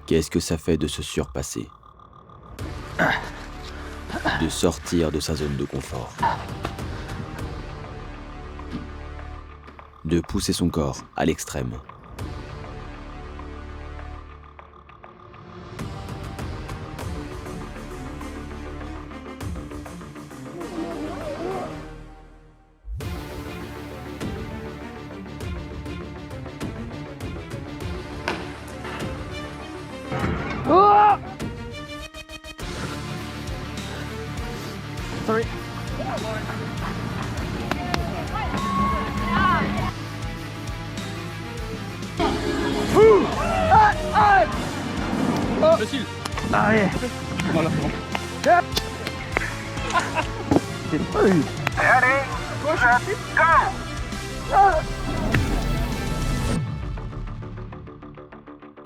Qu'est-ce que ça fait de se surpasser? De sortir de sa zone de confort. De pousser son corps à l'extrême. Sorry. Facile. Allez. Voilà, c'est bon. C'est pas eu. Allez, push up, go!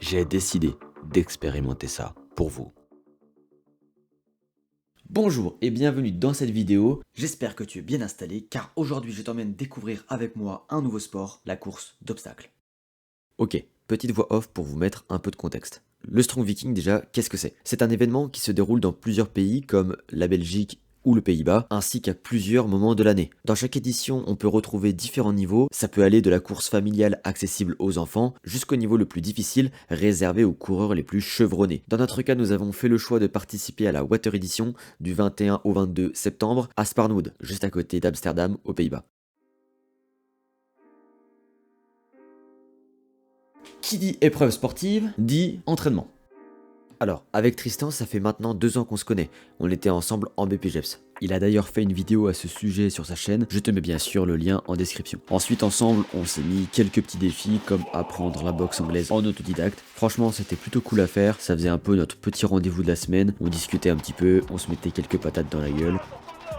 J'ai décidé d'expérimenter ça pour vous. Bonjour et bienvenue dans cette vidéo, j'espère que tu es bien installé car aujourd'hui je t'emmène découvrir avec moi un nouveau sport, la course d'obstacles. Ok, petite voix off pour vous mettre un peu de contexte. Le Strong Viking déjà, qu'est-ce que c'est? C'est un événement qui se déroule dans plusieurs pays comme la Belgique ou le Pays-Bas, ainsi qu'à plusieurs moments de l'année. Dans chaque édition, on peut retrouver différents niveaux, ça peut aller de la course familiale accessible aux enfants, jusqu'au niveau le plus difficile, réservé aux coureurs les plus chevronnés. Dans notre cas, nous avons fait le choix de participer à la Water Edition du 21 au 22 septembre à Sparnwood, juste à côté d'Amsterdam, aux Pays-Bas. Qui dit épreuve sportive, dit entraînement. Alors, avec Tristan, ça fait maintenant 2 ans qu'on se connaît. On était ensemble en BPGEPS. Il a d'ailleurs fait une vidéo à ce sujet sur sa chaîne, je te mets bien sûr le lien en description. Ensuite, ensemble, on s'est mis quelques petits défis comme apprendre la boxe anglaise en autodidacte. Franchement, c'était plutôt cool à faire, ça faisait un peu notre petit rendez-vous de la semaine. On discutait un petit peu, on se mettait quelques patates dans la gueule.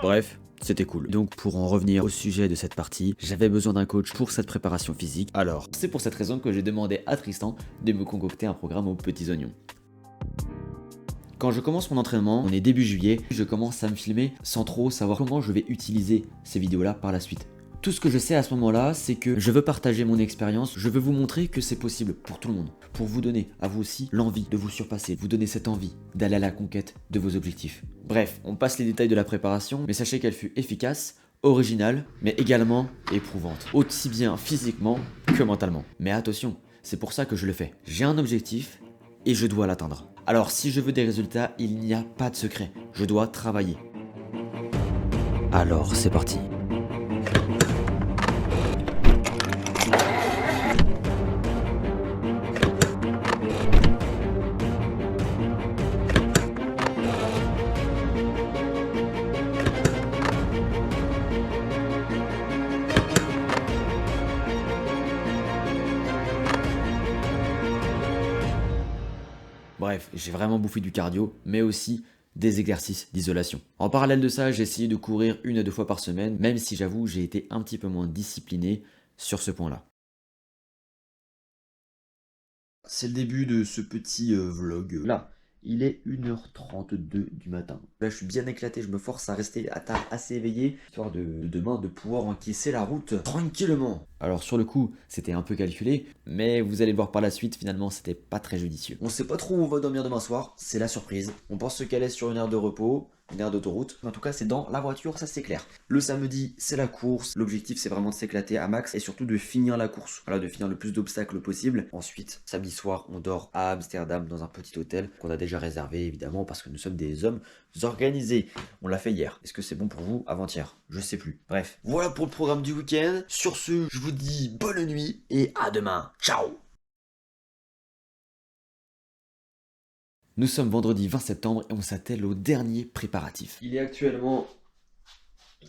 Bref, c'était cool. Donc pour en revenir au sujet de cette partie, j'avais besoin d'un coach pour cette préparation physique. Alors, c'est pour cette raison que j'ai demandé à Tristan de me concocter un programme aux petits oignons. Quand je commence mon entraînement, on est début juillet, je commence à me filmer sans trop savoir comment je vais utiliser ces vidéos-là par la suite. Tout ce que je sais à ce moment-là, c'est que je veux partager mon expérience, je veux vous montrer que c'est possible pour tout le monde, pour vous donner à vous aussi l'envie de vous surpasser, vous donner cette envie d'aller à la conquête de vos objectifs. Bref, on passe les détails de la préparation, mais sachez qu'elle fut efficace, originale, mais également éprouvante, aussi bien physiquement que mentalement. Mais attention, c'est pour ça que je le fais. J'ai un objectif et je dois l'atteindre. Alors si je veux des résultats, il n'y a pas de secret, je dois travailler. Alors c'est parti. Bref, j'ai vraiment bouffé du cardio, mais aussi des exercices d'isolation. En parallèle de ça, j'ai essayé de courir 1 à 2 fois par semaine, même si j'avoue j'ai été un petit peu moins discipliné sur ce point-là. C'est le début de ce petit vlog là. Il est 1h32 du matin. Là, je suis bien éclaté, je me force à rester à table assez éveillé, histoire de demain de pouvoir encaisser la route tranquillement. Alors sur le coup, c'était un peu calculé, mais vous allez le voir par la suite, finalement, c'était pas très judicieux. On sait pas trop où on va dormir demain soir, c'est la surprise. On pense se caler sur une aire de repos, une aire d'autoroute. En tout cas, c'est dans la voiture, ça c'est clair. Le samedi, c'est la course. L'objectif, c'est vraiment de s'éclater à max et surtout de finir la course. Voilà, de finir le plus d'obstacles possible. Ensuite, samedi soir, on dort à Amsterdam dans un petit hôtel qu'on a déjà réservé évidemment parce que nous sommes des hommes organisés. On l'a fait hier. Est-ce que c'est bon pour vous? Avant-hier, je sais plus. Bref, voilà pour le programme du week-end. Sur ce, je vous dis bonne nuit et à demain. Ciao. Nous sommes vendredi 20 septembre et on s'attelle au dernier préparatif. Il est actuellement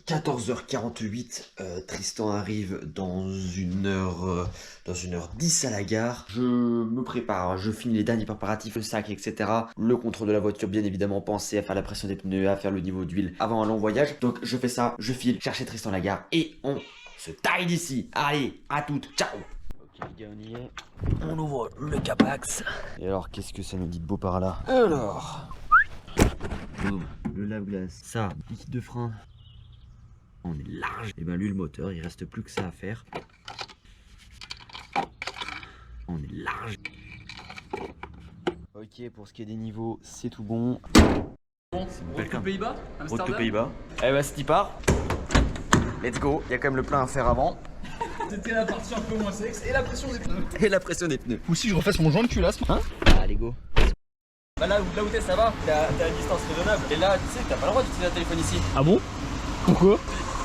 14h48, Tristan arrive dans 1h10 à la gare. Je me prépare, je finis les derniers préparatifs, le sac, etc. Le contrôle de la voiture, bien évidemment, penser à faire la pression des pneus, à faire le niveau d'huile avant un long voyage. Donc je fais ça, je file, chercher Tristan à la gare et on se taille d'ici. Allez, à toutes, ciao. Ok les gars, on y est. On ouvre le capax. Et alors, qu'est-ce que ça nous dit de beau par là? Alors, boum, le lave-glace, ça, liquide de frein. On est large. Et ben lui le moteur, il reste plus que ça à faire. On est large. Ok, Ok, pour ce qui est des niveaux, c'est tout bon. Bon, route aux Pays-Bas, Amsterdam. Route aux Pays-Bas. Eh bah, c'est y part. Let's go. Il y a quand même le plein à faire avant. C'était la partie un peu moins sexe et la pression des pneus. Et la pression des pneus. Ou si je refasse mon joint de culasse. Hein? Allez, go. Bah là où t'es, ça va. T'as une distance raisonnable. Et là, tu sais, t'as pas le droit d'utiliser un téléphone ici. Ah bon? Pourquoi?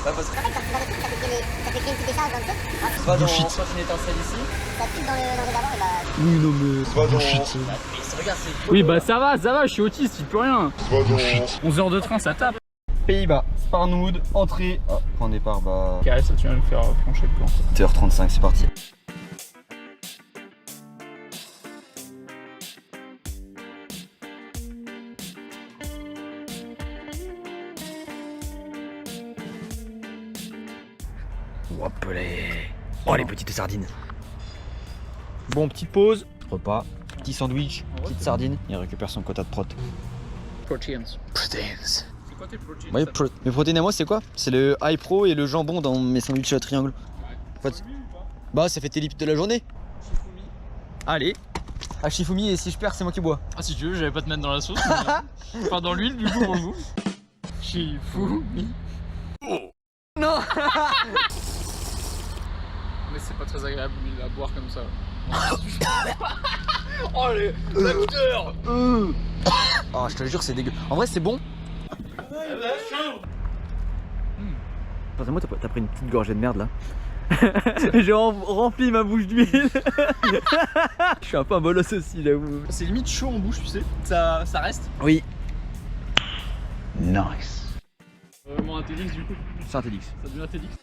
Bah parce que. Ça fait créer une petite décharge dans le truc. Tu vas dans une étincelle ici. Ça pique dans le réservoir et bah. Oui, non, mais. Tu vas dans. Regarde, c'est. Oui, bah ça va, je suis autiste, il peut rien. 11 heures de train, ça tape. Pays-Bas, Sparnoud, entrée. Ah, point de départ, bah. Carré, ça tu viens de me faire flancher le plan. 8h35, c'est parti. Hop oh les petites sardines. Bon, petite pause, repas, petit sandwich, petite sardine. Il récupère son quota de prot. Proteins. Proteins. C'est quoi tes proteins? Ouais, mes protéines à moi, c'est quoi? C'est le high pro et le jambon dans mes sandwichs à triangle. En fait, bah, ça fait tes lips de la journée. Shifumi. Allez, à Shifumi, et si je perds, c'est moi qui bois. Ah, si tu veux, j'allais pas te mettre dans la sauce. Mais... enfin, dans l'huile, du coup, pour vous. Shifumi. Oh non. Mais c'est pas très agréable l'huile à boire comme ça. Oh les acteurs. Oh, je te le jure, c'est dégueu. En vrai, c'est bon. Moi, t'as pris une petite gorgée de merde là. J'ai rempli ma bouche d'huile. Je suis un peu un bolos aussi, j'avoue. C'est limite chaud en bouche, tu sais. Ça reste. Oui. Nice. Vraiment un TEDx du coup. C'est un TEDx. Ça devient un TEDx.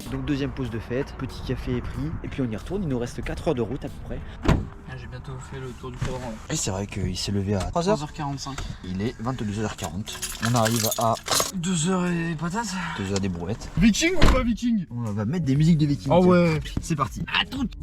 Donc deuxième pause de fête, petit café est pris, et puis on y retourne, il nous reste 4 heures de route à peu près. Ah, j'ai bientôt fait le tour du cadran là. Et c'est vrai qu'il s'est levé à 3h. 3h45. Il est 22h40. On arrive à 2h et des patates. 2h des brouettes. Viking ou pas Viking? On va mettre des musiques de vikings. Ah ouais. C'est parti. À toutes.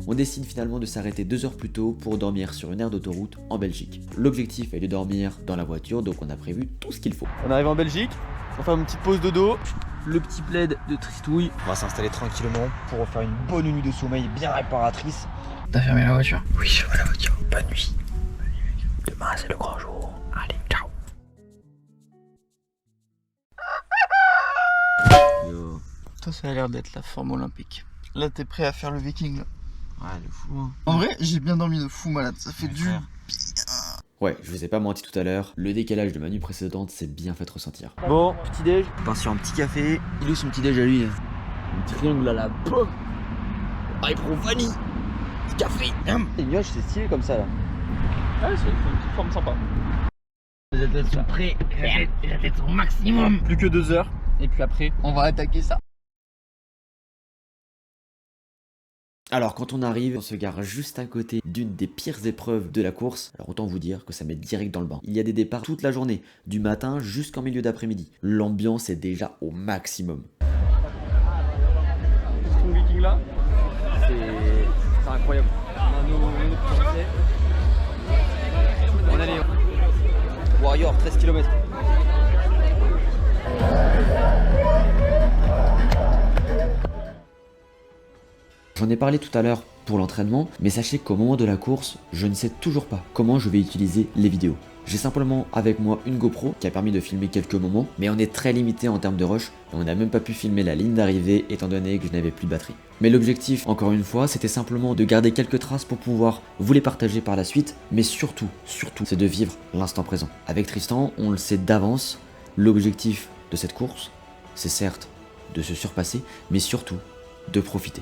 On décide finalement de s'arrêter 2 heures plus tôt pour dormir sur une aire d'autoroute en Belgique. L'objectif est de dormir dans la voiture, donc on a prévu tout ce qu'il faut. On arrive en Belgique, on va faire une petite pause dodo. Le petit plaid de Tristouille. On va s'installer tranquillement pour refaire une bonne nuit de sommeil bien réparatrice. T'as fermé la voiture? Oui, je ferme la voiture. Bonne nuit. Demain, c'est le grand jour. Allez, ciao. Yo. Toi, ça a l'air d'être la forme olympique. Là, t'es prêt à faire le viking là. Ouais, de fou. Hein. En vrai, j'ai bien dormi de fou malade. Ça fait du. Ouais, je vous ai pas menti tout à l'heure, le décalage de ma nuit précédente s'est bien fait ressentir. Bon, petit déj. On part sur un petit café. Il est où son petit déj à lui? Le petit triangle à la pomme. High pro vanille. Café. Les nuages, c'est stylé comme ça là. Ouais, c'est une petite forme sympa. Les athlètes sont prêts. Les athlètes sont au maximum. Plus que 2 heures. Et puis après, on va attaquer ça. Alors quand on arrive, on se gare juste à côté d'une des pires épreuves de la course. Alors autant vous dire que ça met direct dans le bain. Il y a des départs toute la journée, du matin jusqu'en milieu d'après-midi. L'ambiance est déjà au maximum. Ce viking là, C'est incroyable. On a nos Français. On a les Warrior, 13 km. J'en ai parlé tout à l'heure pour l'entraînement, mais sachez qu'au moment de la course, je ne sais toujours pas comment je vais utiliser les vidéos. J'ai simplement avec moi une GoPro qui a permis de filmer quelques moments, mais on est très limité en termes de rush et on n'a même pas pu filmer la ligne d'arrivée étant donné que je n'avais plus de batterie. Mais l'objectif, encore une fois, c'était simplement de garder quelques traces pour pouvoir vous les partager par la suite, mais surtout, c'est de vivre l'instant présent. Avec Tristan, on le sait d'avance, l'objectif de cette course, c'est certes de se surpasser, mais surtout de profiter.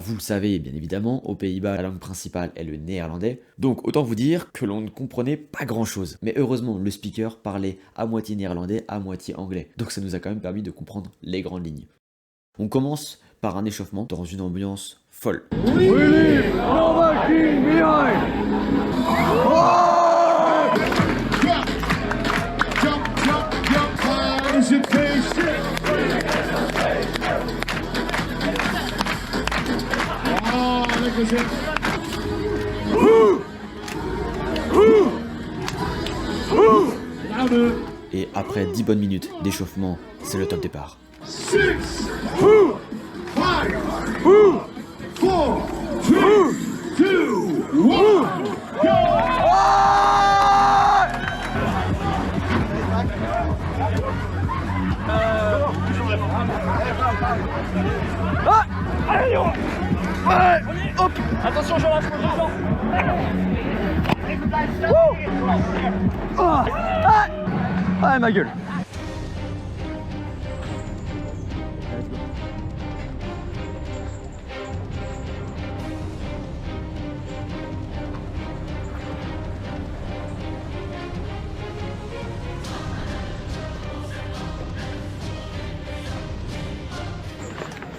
Vous le savez bien évidemment, aux Pays-Bas, la langue principale est le néerlandais, donc autant vous dire que l'on ne comprenait pas grand chose. Mais heureusement, le speaker parlait à moitié néerlandais, à moitié anglais, donc ça nous a quand même permis de comprendre les grandes lignes. On commence par un échauffement dans une ambiance folle. Et après 10 bonnes minutes d'échauffement, c'est le top départ. 6, 5, 4, 3, 2, 1. Attention, Jean, attention. Ah, ma gueule.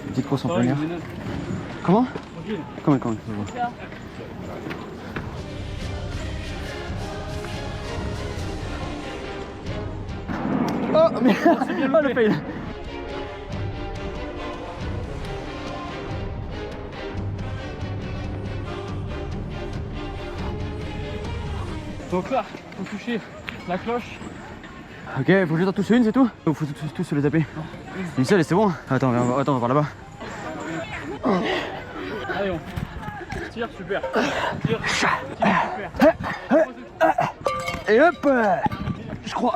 Une petite course en plein air. Comment? Comment? Oh, mais oh, le fail. Donc là, faut toucher la cloche. Ok, faut que je t'en touche une, c'est tout? Ou faut tous se les taper? Une seule et c'est bon? Attends, on va par là-bas. Allez, on tire, super. Tire, super. Et hop, je crois.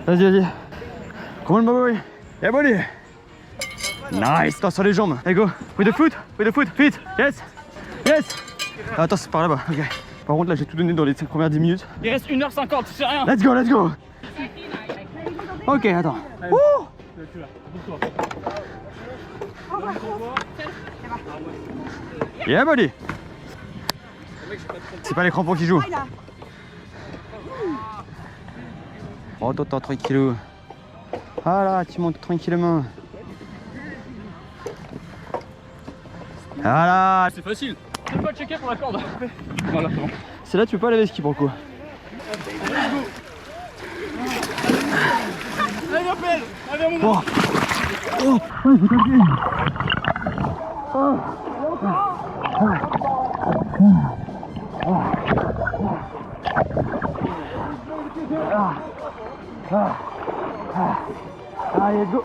Vas-y. Come on, my boy. Yeah, buddy. Nice. Attends, sur les jambes. Allez, go. With the foot. Feet. Yes. Attends, c'est par là-bas. Ok. Par contre, là, j'ai tout donné dans les premières 10 minutes. Il reste 1h50, c'est rien. Let's go. Ok, attends. Ouh. Yeah, buddy. C'est pas les crampons qui jouent. Oh, toi, tranquillou. Ah là, tu montes tranquillement. Voilà. C'est facile. Tu peux pas checker pour la corde. Voilà, c'est bon. C'est là, tu peux pas lever ski pour le coup. Allez, appelle. Allez, mon Bon. Allez, let's go.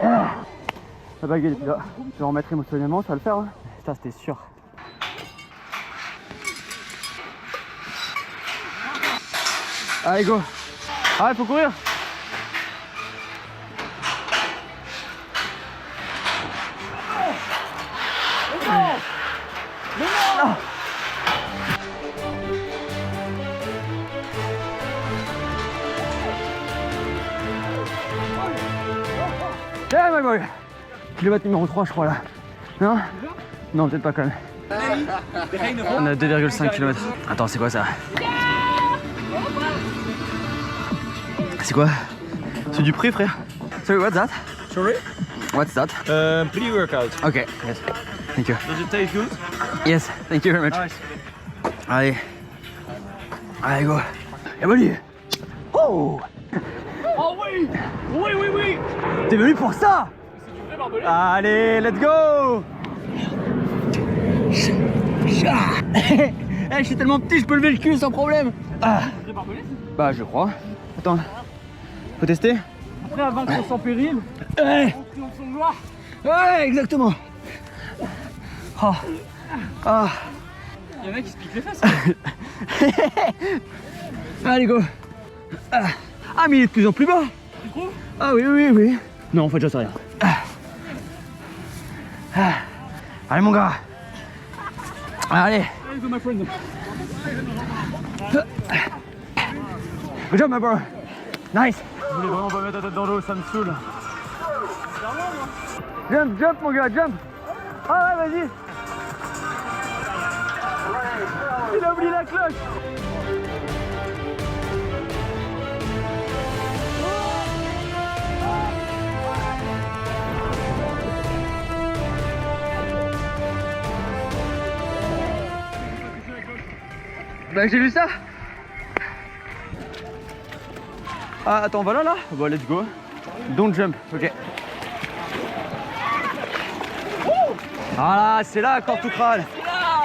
La bague elle est là. Je vais en remettre émotionnellement, ça va le faire. Hein. Putain, c'était sûr. Allez, go. Ah, il faut courir. Yeah, my boy. Kilomètre numéro 3, je crois là. Non? Non, peut-être pas quand même. On a 2,5 km. Attends, c'est quoi ça? C'est quoi? C'est du prix, frère. Sorry, what's that? Sorry? What's that? Pre-workout. Ok, yes. Thank you. Does it taste good? Yes, thank you very much. Nice. Allez. Allez, go. Et buddy. Oh! Oh oui! Oui! T'es venu pour ça? C'est du vrai barbelé. Allez, let's go! Je suis tellement petit, je peux lever le cul sans problème. Ah. C'est barbelé? Bah, je crois. Attends. Faut tester? Après, à vaincre sans péril, Ouais, on triomphe son gloire. ouais, exactement. Oh. Ah. Il y en a qui se piquent les fesses. Allez, go. Ah, mais il est de plus en plus bas. Tu trouves? Ah oui. Non, en fait, j'en sais rien. Allez, mon gars. Allez. Allez, go, my friend. Good job, my bro. Nice. Je voulais vraiment pas mettre la tête dans l'eau, ça me saoule. Jump, mon gars, jump. Ah ouais, vas-y. Il a oublié la cloche. Bah, j'ai vu ça. Ah, attends, voilà là. Bon, let's go. Don't jump, ok. Voilà, c'est là, corps tout crâne.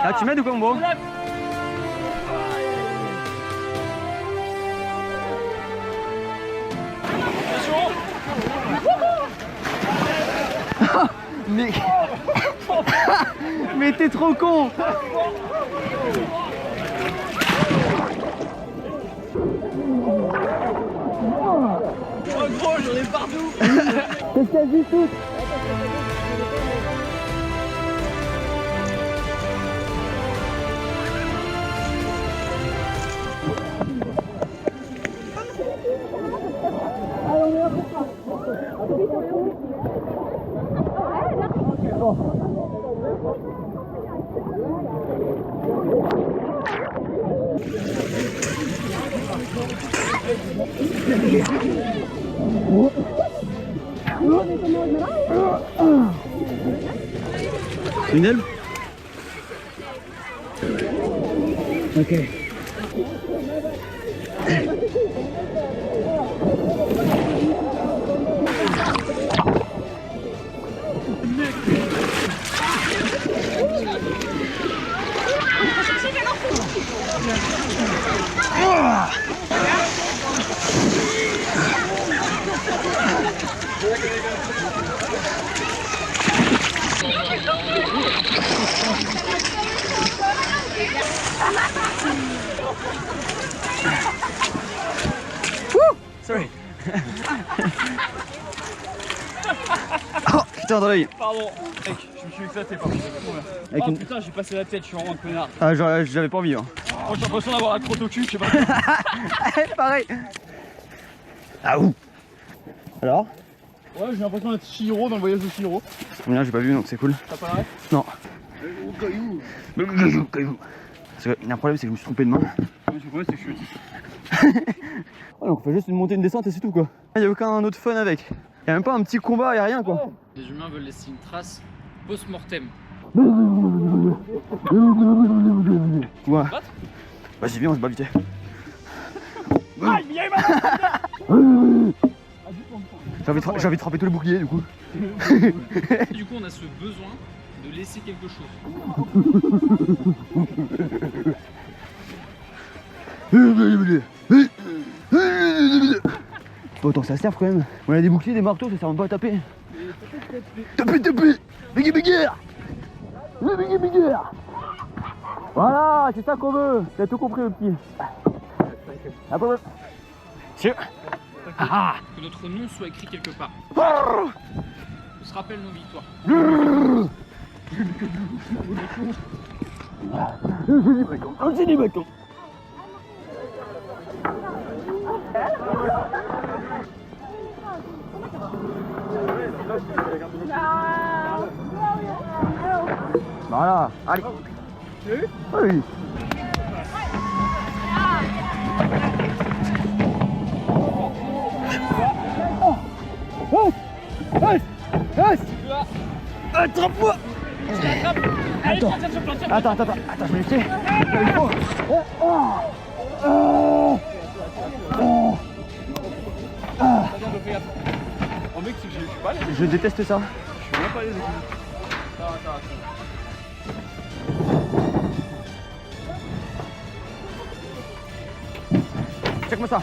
Là, tu m'aides ou quoi, mon beau? Mais... Mais t'es trop con. Oh gros, j'en ai partout. Qu'est-ce qu'elle dit tout? Une aile? Ok. Sorry. Oh putain dans l'œil. Pardon, mec, je me suis éclaté par contre. Avec Oh une... putain, j'ai passé la tête, je suis vraiment un connard. Ah j'avais pas envie hein. Oh, j'ai l'impression d'avoir la crotte au cul, je sais pas. Pareil. Ah ouh. Alors? Ouais, j'ai l'impression d'être Chihiro dans le voyage de Chihiro. Là j'ai pas vu donc c'est cool. T'as pas la ref? Non. Caillou. Parce que y a un problème c'est que je me suis trompé de main. Le problème c'est que je suis autiste. Ouais, donc on fait juste une montée, une descente et c'est tout quoi. Il y a aucun autre fun avec. Il y a même pas un petit combat, y a rien quoi. Les humains veulent laisser une trace post-mortem. Ouais. Vas-y viens on se bat vite. Aïe, il y a eu J'ai envie de frapper tout le bouclier du coup. Du coup, on a ce besoin de laisser quelque chose. Pas autant que ça serve quand même. On a des boucliers, des marteaux, ça sert même pas à taper. Taper. Bigger. Voilà, c'est ça qu'on veut. T'as tout compris le petit. Après, tiens. Que notre nom soit écrit quelque part. On se rappelle nos victoires. Voilà, allez. Oui. Attrape-moi. Attends, je vais essayer. Il faut. En mec, c'est que je suis pas allé. Je déteste ça. Je suis même pas allé. Attends. Check-moi ça.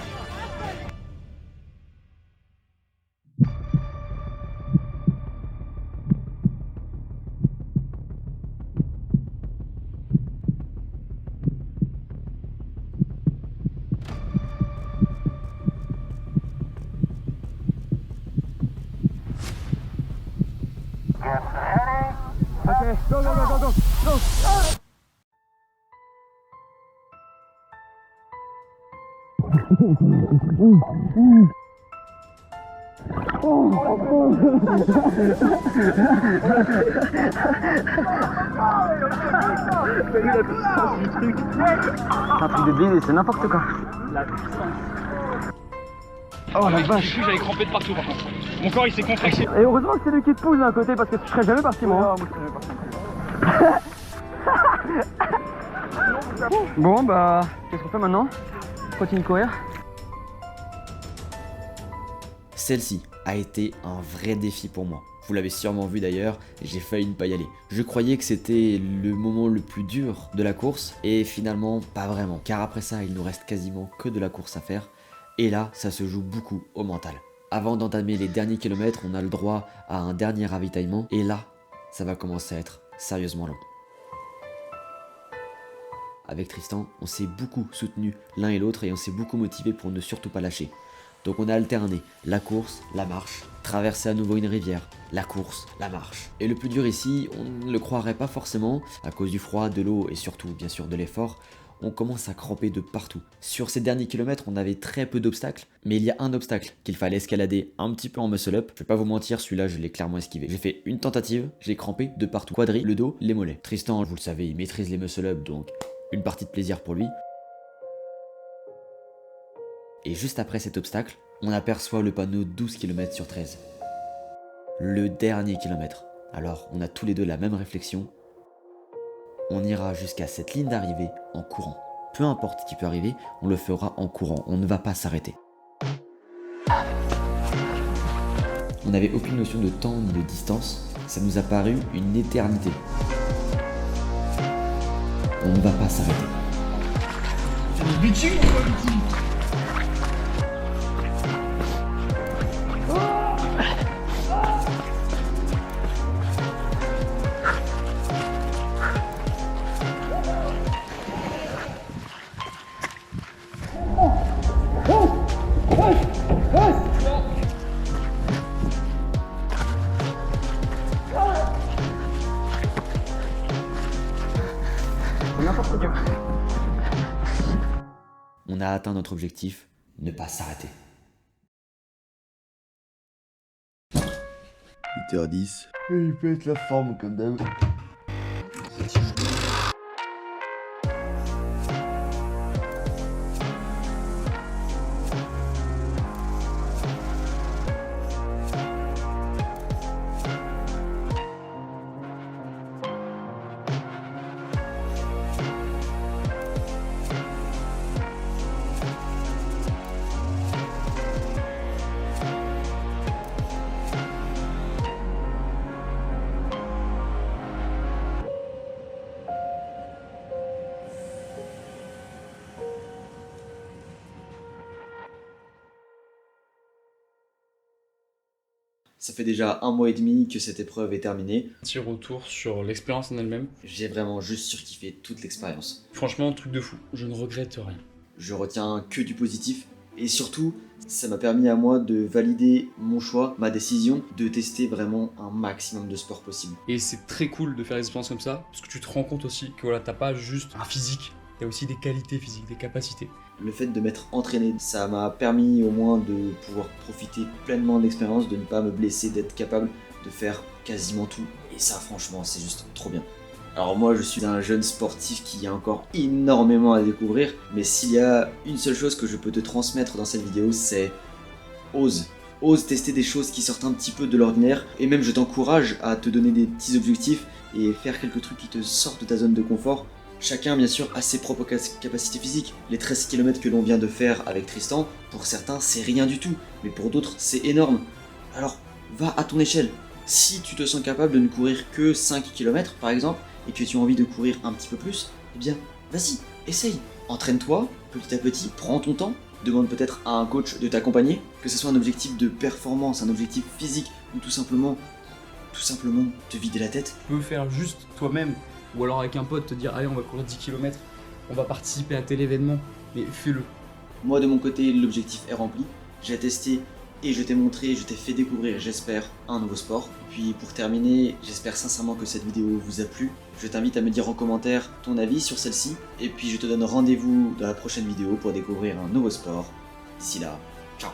Okay, go. Un truc de blindé, c'est n'importe quoi. La puissance. Oh la J'ai vache. cru que j'allais cramper de partout par contre. Mon corps il s'est contracté. Et heureusement que c'est lui qui te pousse d'un côté parce que tu serais jamais parti moi. Bon bah, qu'est-ce qu'on fait maintenant? Continue de courir. Celle-ci a été un vrai défi pour moi. Vous l'avez sûrement vu d'ailleurs, j'ai failli ne pas y aller. Je croyais que c'était le moment le plus dur de la course et finalement pas vraiment. Car après ça, il nous reste quasiment que de la course à faire. Et là, ça se joue beaucoup au mental. Avant d'entamer les derniers kilomètres, on a le droit à un dernier ravitaillement. Et là, ça va commencer à être sérieusement long. Avec Tristan, on s'est beaucoup soutenu l'un et l'autre et on s'est beaucoup motivé pour ne surtout pas lâcher. Donc on a alterné la course, la marche, traverser à nouveau une rivière, la course, la marche. Et le plus dur ici, on ne le croirait pas forcément, à cause du froid, de l'eau et surtout bien sûr de l'effort, on commence à cramper de partout. Sur ces derniers kilomètres, on avait très peu d'obstacles, mais il y a un obstacle qu'il fallait escalader un petit peu en muscle up. Je vais pas vous mentir, celui-là je l'ai clairement esquivé. J'ai fait une tentative, j'ai crampé de partout. Quadri, le dos, les mollets. Tristan, vous le savez, il maîtrise les muscle up, donc une partie de plaisir pour lui. Et juste après cet obstacle, on aperçoit le panneau 12 km sur 13. Le dernier kilomètre. Alors, on a tous les deux la même réflexion. On ira jusqu'à cette ligne d'arrivée en courant. Peu importe ce qui peut arriver, on le fera en courant. On ne va pas s'arrêter. On n'avait aucune notion de temps ni de distance. Ça nous a paru une éternité. On ne va pas s'arrêter. On a atteint notre objectif, ne pas s'arrêter. 8h10. Il pète la forme comme d'hab. Ça fait déjà 1 mois et demi que cette épreuve est terminée. Petit retour sur l'expérience en elle-même. J'ai vraiment juste surkiffé toute l'expérience. Franchement, truc de fou. Je ne regrette rien. Je retiens que du positif. Et surtout, ça m'a permis à moi de valider mon choix, ma décision, de tester vraiment un maximum de sport possible. Et c'est très cool de faire des expériences comme ça, parce que tu te rends compte aussi que voilà, t'as pas juste un physique, t'as aussi des qualités physiques, des capacités. Le fait de m'être entraîné, ça m'a permis au moins de pouvoir profiter pleinement de l'expérience, de ne pas me blesser, d'être capable de faire quasiment tout. Et ça, franchement, c'est juste trop bien. Alors moi, je suis un jeune sportif qui a encore énormément à découvrir, mais s'il y a une seule chose que je peux te transmettre dans cette vidéo, c'est ose. Ose tester des choses qui sortent un petit peu de l'ordinaire, et même je t'encourage à te donner des petits objectifs et faire quelques trucs qui te sortent de ta zone de confort. Chacun, bien sûr, a ses propres capacités physiques. Les 13 km que l'on vient de faire avec Tristan, pour certains, c'est rien du tout, mais pour d'autres, c'est énorme. Alors, va à ton échelle. Si tu te sens capable de ne courir que 5 km, par exemple, et que tu as envie de courir un petit peu plus, eh bien, vas-y, essaye. Entraîne-toi, petit à petit, prends ton temps. Demande peut-être à un coach de t'accompagner, que ce soit un objectif de performance, un objectif physique, ou tout simplement te vider la tête. Tu peux faire juste toi-même, ou alors avec un pote te dire allez on va courir 10 km, on va participer à tel événement, mais fais-le. Moi de mon côté l'objectif est rempli, j'ai testé et je t'ai montré, je t'ai fait découvrir j'espère un nouveau sport. Et puis pour terminer, j'espère sincèrement que cette vidéo vous a plu. Je t'invite à me dire en commentaire ton avis sur celle-ci et puis je te donne rendez-vous dans la prochaine vidéo pour découvrir un nouveau sport. D'ici là, ciao.